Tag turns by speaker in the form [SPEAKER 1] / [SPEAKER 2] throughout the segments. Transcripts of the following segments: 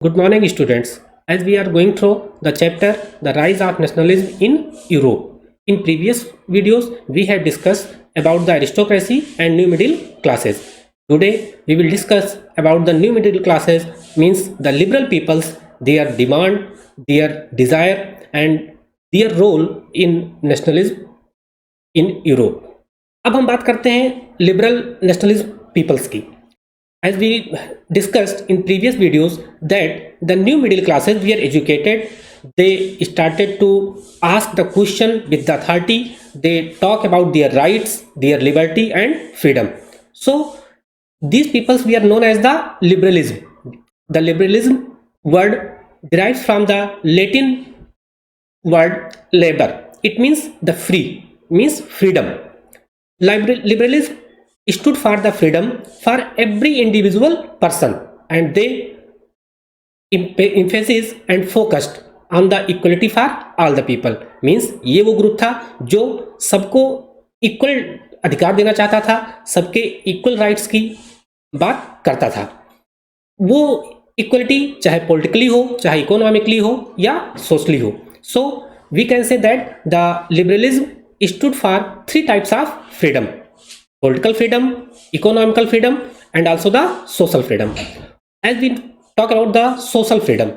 [SPEAKER 1] Good morning, students. As we are going through the chapter The Rise of Nationalism in Europe. In previous videos, we have discussed about the aristocracy and new middle classes. Today, we will discuss about the new middle classes, means the liberal peoples, their demand, their desire, and their role in nationalism in Europe. अब हम बात करते हैं liberal nationalism peoples की. As we discussed in previous videos that the new middle classes were educated, they started to ask the question with the authority, they talk about their rights, their liberty and freedom. So these peoples were known as the liberalism. The liberalism word derives from the Latin word labor. It means the free, means freedom. Liberalism stood for the freedom for every individual person, and they emphasis and focused on the equality for all the people. Means ये वो group था जो सबको equal अधिकार देना चाहता था, सबके इक्वल राइट्स की बात करता था. वो इक्वलिटी चाहे पॉलिटिकली हो, चाहे इकोनॉमिकली हो या सोशली हो. So we can say that the liberalism stood for 3 types of freedom: political freedom, economical freedom and also the social freedom. As we talk about the social freedom,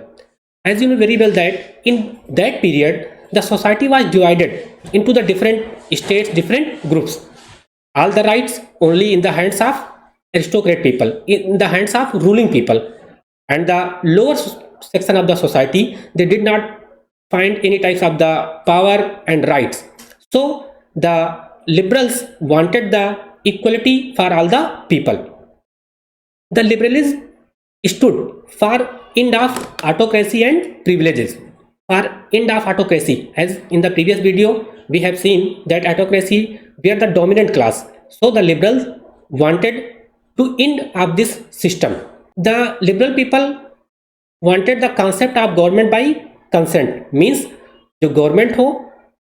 [SPEAKER 1] as you know very well that in that period the society was divided into the different states, different groups. All the rights only in the hands of aristocrat people, in the hands of ruling people, and the lower section of the society, they did not find any types of the power and rights. So the liberals wanted the equality for all the people. The liberalism stood for end of autocracy and privileges. For end of autocracy, as in the previous video we have seen that autocracy were the dominant class. So the liberals wanted to end of this system. The liberal people wanted the concept of government by consent. Means जो government हो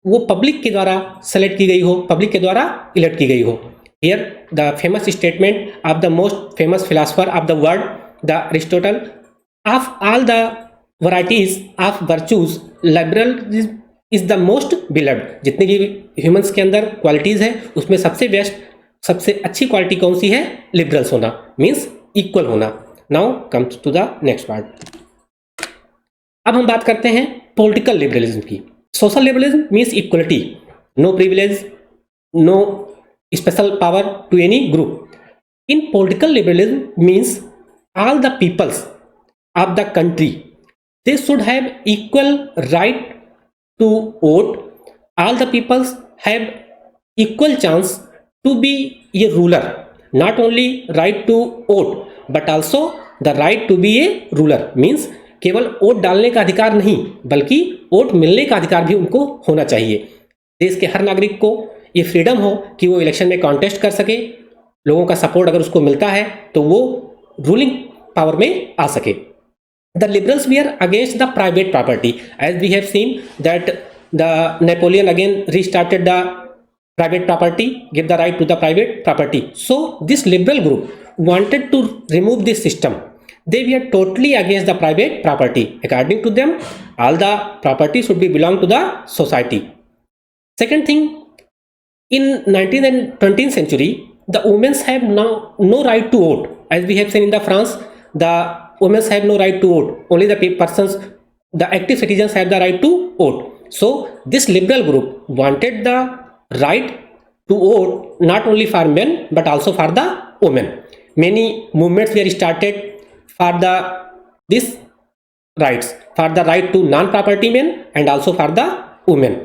[SPEAKER 1] वो public के द्वारा select की गई हो, public के द्वारा इलेक्ट की गई हो. Here the famous statement of the most famous philosopher of the world, the Aristotle, of all the varieties of virtues, liberalism is the most beloved. जितने भी ह्यूमंस के अंदर क्वालिटीज है उसमें सबसे बेस्ट, सबसे अच्छी क्वालिटी कौन सी है? लिबरल्स होना, मीन्स इक्वल होना. Now comes to the next part. अब हम बात करते हैं पॉलिटिकल लिबरलिज्म की. Social liberalism means equality, no privilege, no special power to any group. In political liberalism means all the peoples of the country, they should have equal right to vote. All the peoples have equal chance to be a ruler. Not only right to vote but also the right to be a ruler. Means केवल vote डालने का अधिकार नहीं बल्कि vote मिलने का अधिकार भी उनको होना चाहिए. देश के हर नागरिक को ये फ्रीडम हो कि वो इलेक्शन में कॉन्टेस्ट कर सके, लोगों का सपोर्ट अगर उसको मिलता है तो वो रूलिंग पावर में आ सके. The liberals we are against the private property. As we have seen that the Napoleon again restarted the private property, give the right to the private property. So this liberal group wanted to remove this system. They were totally against the private property. According to them, all the property should be belong to the society. Second thing, in 19th and 20th century, the women have now no right to vote. As we have seen in the France, the women have no right to vote. Only the persons, the active citizens have the right to vote. So this liberal group wanted the right to vote not only for men but also for the women. Many movements were started for this rights, for the right to non-property men and also for the women.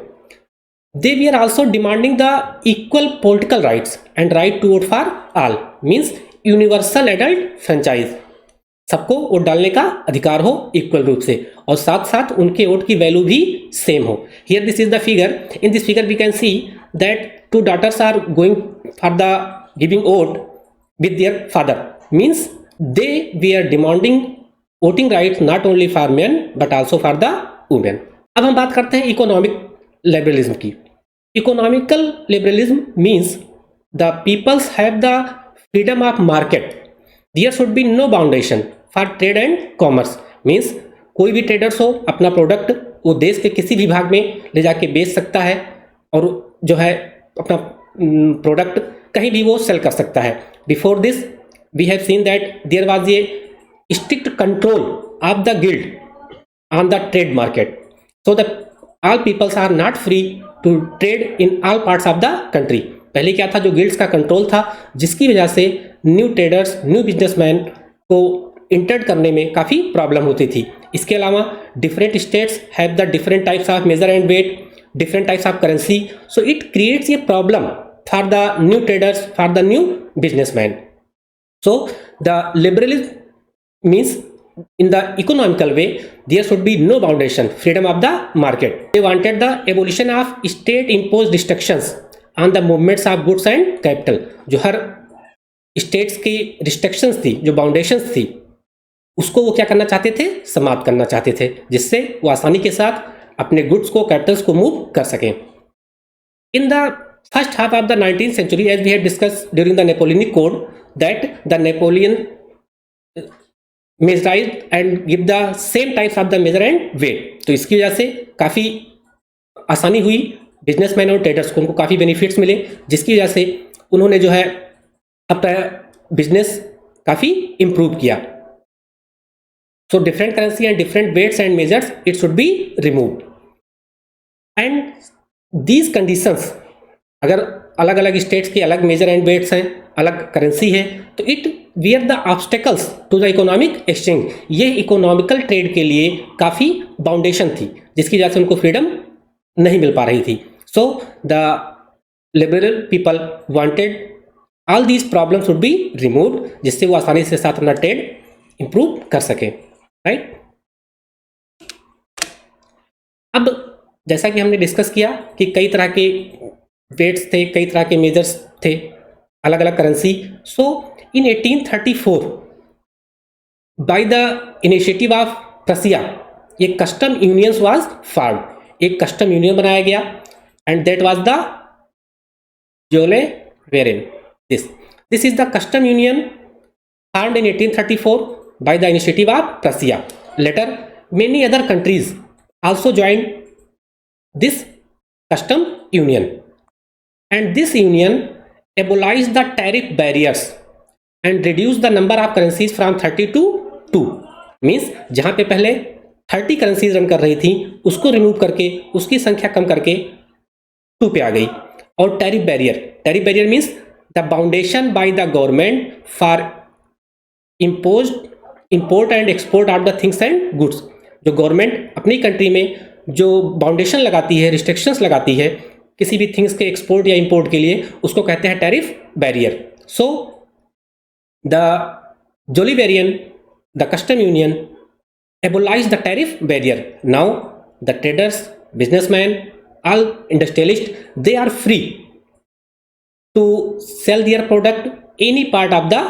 [SPEAKER 1] They were also demanding the equal political rights and right to vote for all. Means universal adult franchise. सबको vote डालने का अधिकार हो equal रूप से और साथ साथ उनके वोट की वैल्यू भी सेम हो. Here this is the figure. In this figure we can see that 2 daughters are going for the giving vote with their father. Means they were demanding voting rights not only for men but also for the women. अब हम बात करते हैं economic liberalism की. Economical liberalism means the peoples have the freedom of market. There should be no foundation for trade and commerce. Means कोई भी traders हो अपना प्रोडक्ट वो देश के किसी भी भाग में ले जाके बेच सकता है और जो है अपना प्रोडक्ट कहीं भी वो सेल कर सकता है. Before this we have seen that there was a strict control of the guild on the trade market, so the all peoples are not free to trade in all parts of the country. पहले क्या था, जो guilds का control था जिसकी वजह से new traders new businessman को इंटर करने में काफ़ी प्रॉब्लम होती थी. इसके अलावा different states have the different types of measure and weight, different types of currency, so it creates a problem for the new traders, for the new businessmen. So the liberalism means in the economical way there should be no foundation, freedom of the market. They wanted the abolition of state imposed restrictions on the movements of goods and capital. जो हर states की restrictions थी, जो foundations थी, उसको वो क्या करना चाहते थे, समाप्त करना चाहते थे, जिससे वो आसानी के साथ अपने गुड्स को कैपिटल्स को मूव कर सकें. In the first half of the 19th century, as we have discuss during the Napoleonic code, that the Napoleon measures and give the same types of the measure and weight. तो इसकी वजह से काफ़ी आसानी हुई businessman और traders को, उनको काफ़ी बेनिफिट्स मिले, जिसकी वजह से उन्होंने जो है अपना बिजनेस काफ़ी इम्प्रूव किया. So different currency and different weights and measures, it should be removed. And these conditions, अगर अलग अलग स्टेट्स के अलग मेजर एंड वेट्स हैं, अलग करेंसी है, तो it were the obstacles to the economic exchange. ये इकोनॉमिकल ट्रेड के लिए काफ़ी बाउंडेशन थी, जिसकी वजह से उनको फ्रीडम नहीं मिल पा रही थी. So the liberal people wanted all these problems would be removed, जिससे वो आसानी से साथ अपना ट्रेड इंप्रूव कर सकें. राइट. अब जैसा कि हमने डिस्कस किया कि कई तरह के वेट्स थे, कई तरह के मेजर्स थे, अलग अलग currency. So in 1834 by the initiative of Prussia एक कस्टम यूनियंस वाज फॉर्म. एक कस्टम यूनियन बनाया गया and that was the Zollverein. This is the custom union formed in 1834 by the initiative of Prussia. Later, many other countries also joined this custom union, and this union abolished the tariff barriers and reduced the number of currencies from 30 to 2. Means जहाँ पे पहले 30 currencies run कर रही थी, उसको remove करके उसकी संख्या कम करके 2 पे आ गई. और tariff barrier means the boundation by the government for import and export of the things and goods. जो गवर्नमेंट अपनी कंट्री में जो बाउंडेशन लगाती है, रिस्ट्रिक्शंस लगाती है किसी भी थिंग्स के एक्सपोर्ट या इंपोर्ट के लिए, उसको कहते हैं tariff barrier. So the Zollverein, the custom union abolish the tariff barrier. Now the traders, businessmen, all industrialists, they are free to sell their product any part of the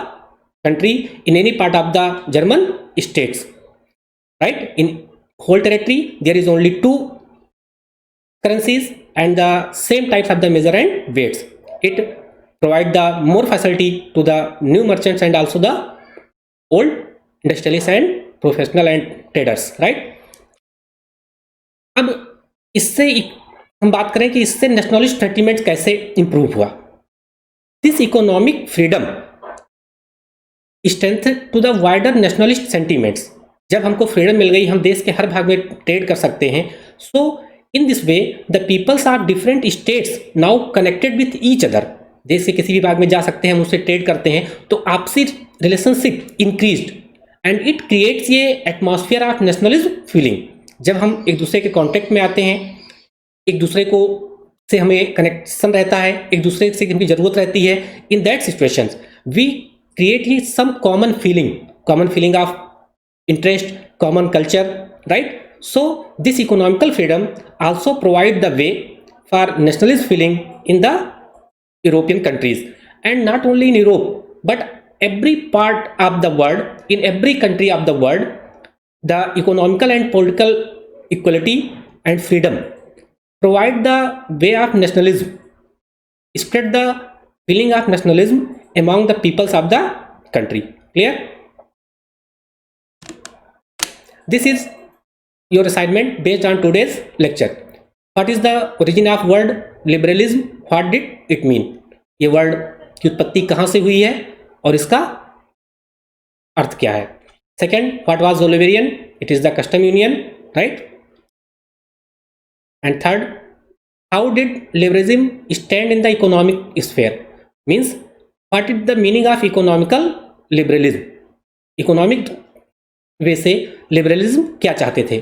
[SPEAKER 1] country, in any part of the German states, right? In whole territory there is only 2 currencies and the same types of the measure and weights. It provide the more facility to the new merchants and also the old industrialists and professional and traders. Right. अब इससे हम बात करें कि इससे nationalist sentiments कैसे improve हुआ. This economic freedom strength to the wider nationalist sentiments. जब हमको फ्रीडम मिल गई, हम देश के हर भाग में ट्रेड कर सकते हैं. So in this way the peoples of different states now connected with each other. देश के किसी भी भाग में जा सकते हैं, हम उससे ट्रेड करते हैं, तो आपसी relationship increased and it creates ये एटमॉस्फेयर ऑफ नेशनलिज्म फीलिंग. जब हम एक दूसरे के कांटेक्ट में आते हैं, एक दूसरे को से हमें कनेक्शन रहता है, एक दूसरे से हमकी ज़रूरत रहती है, in that situations we create ही some common feeling of interest, common culture. Right. So this economical freedom also provide the way for nationalism feeling in the European countries and not only in Europe but every part of the world, in every country of the world, the economical and political equality and freedom provide the way of nationalism, spread the feeling of nationalism among the peoples of the country. Clear? this is your assignment based on today's lecture. What is the origin of word liberalism? What did it mean? ये word की उत्पत्ति कहां से हुई है और इसका अर्थ क्या है? Second, what was Bolivarian? It is the custom union, right? And third, how did liberalism stand in the economic sphere? Means, what is the meaning of economical liberalism? Economic वे से liberalism क्या चाहते थे?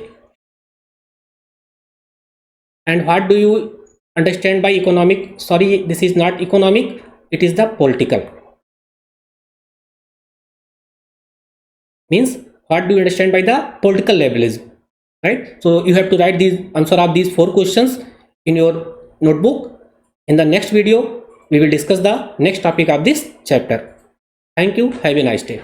[SPEAKER 1] And what do you understand by economic? Sorry, this is not economic, it is the political. Means, what do you understand by the political liberalism, right? So you have to write these answer of these 4 questions in your notebook. In the next video we will discuss the next topic of this chapter. Thank you, have a nice day.